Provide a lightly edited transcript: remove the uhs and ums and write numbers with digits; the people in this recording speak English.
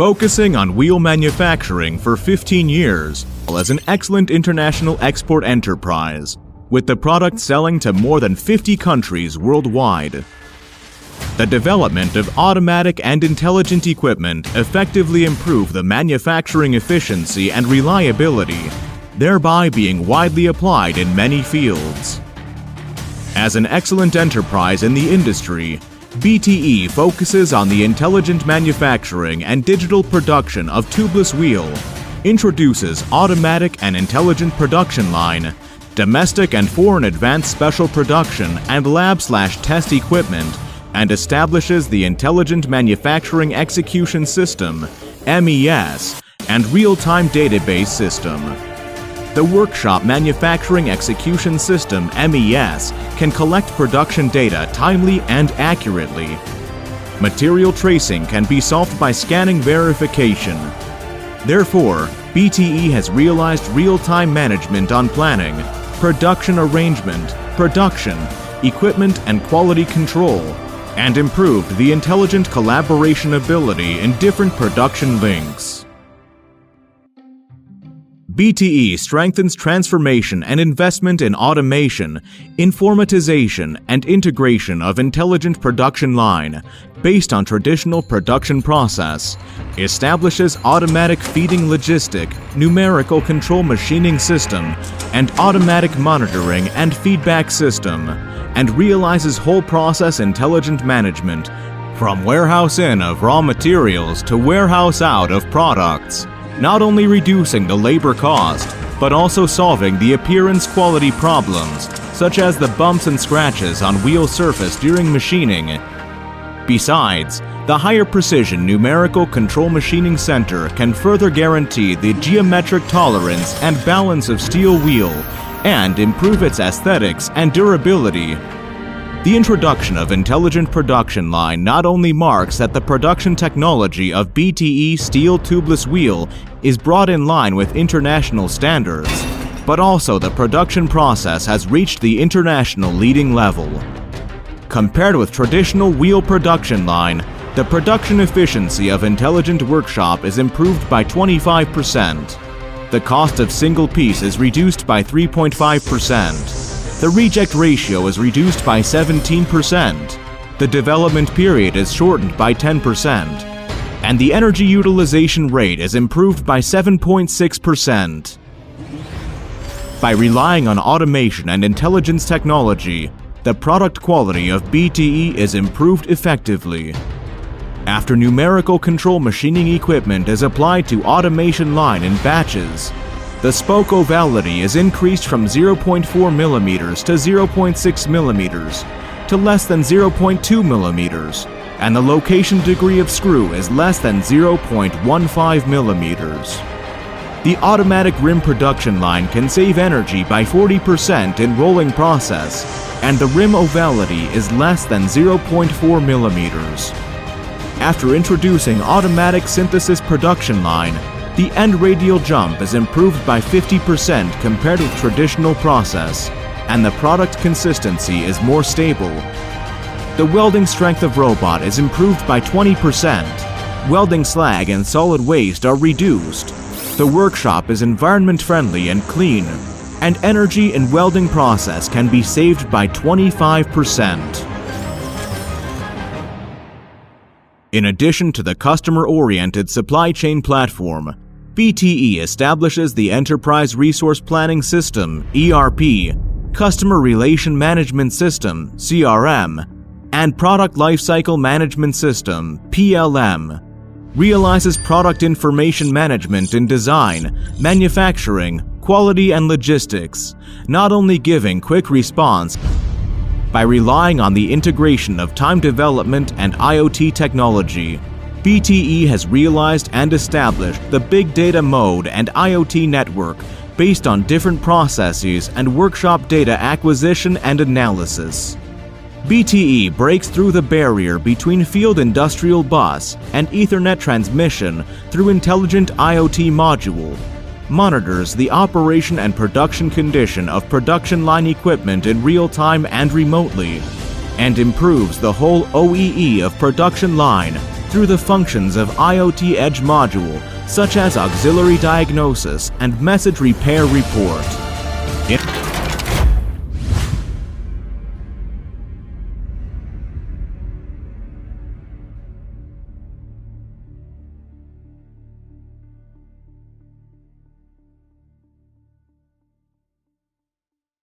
Focusing on wheel manufacturing for 15 years, as an excellent international export enterprise, with the product selling to more than 50 countries worldwide. The development of automatic and intelligent equipment effectively improve the manufacturing efficiency and reliability, thereby being widely applied in many fields. As an excellent enterprise in the industry, BTE focuses on the intelligent manufacturing and digital production of tubeless wheel, introduces automatic and intelligent production line, domestic and foreign advanced special production and lab/test equipment, and establishes the Intelligent Manufacturing Execution System, MES, and Real-Time Database System. The Workshop Manufacturing Execution System, MES, can collect production data timely and accurately. Material tracing can be solved by scanning verification. Therefore, BTE has realized real-time management on planning, production arrangement, production, equipment and quality control, and improved the intelligent collaboration ability in different production links. BTE strengthens transformation and investment in automation, informatization, and integration of intelligent production line based on traditional production process, establishes automatic feeding logistic, numerical control machining system, and automatic monitoring and feedback system, and realizes whole process intelligent management from warehouse in of raw materials to warehouse out of products, not only reducing the labor cost, but also solving the appearance quality problems, such as the bumps and scratches on wheel surface during machining. Besides, the higher precision numerical control machining center can further guarantee the geometric tolerance and balance of steel wheel and improve its aesthetics and durability. The introduction of Intelligent Production Line not only marks that the production technology of BTE steel tubeless wheel is brought in line with international standards, but also the production process has reached the international leading level. Compared with traditional wheel production line, the production efficiency of Intelligent Workshop is improved by 25%. The cost of single piece is reduced by 3.5%. The reject ratio is reduced by 17%, the development period is shortened by 10%, and the energy utilization rate is improved by 7.6%. By relying on automation and intelligence technology, the product quality of BTE is improved effectively. After numerical control machining equipment is applied to automation line in batches, the spoke ovality is increased from 0.4 mm to 0.6 mm to less than 0.2 mm, and the location degree of screw is less than 0.15 mm. The automatic rim production line can save energy by 40% in rolling process, and the rim ovality is less than 0.4 mm. After introducing automatic synthesis production line, the end radial jump is improved by 50% compared with traditional process, and the product consistency is more stable. The welding strength of robot is improved by 20%. Welding slag and solid waste are reduced. The workshop is environment friendly and clean, and energy in welding process can be saved by 25%. In addition to the customer-oriented supply chain platform, BTE establishes the Enterprise Resource Planning System, ERP, Customer Relation Management System, CRM, and Product Lifecycle Management System, PLM, realizes product information management in design, manufacturing, quality and logistics, not only giving quick response by relying on the integration of time development and IoT technology. BTE has realized and established the Big Data Mode and IoT network based on different processes and workshop data acquisition and analysis. BTE breaks through the barrier between field industrial bus and Ethernet transmission through intelligent IoT module, monitors the operation and production condition of production line equipment in real time and remotely, and improves the whole OEE of production line through the functions of IoT Edge module, such as auxiliary diagnosis and message repair report.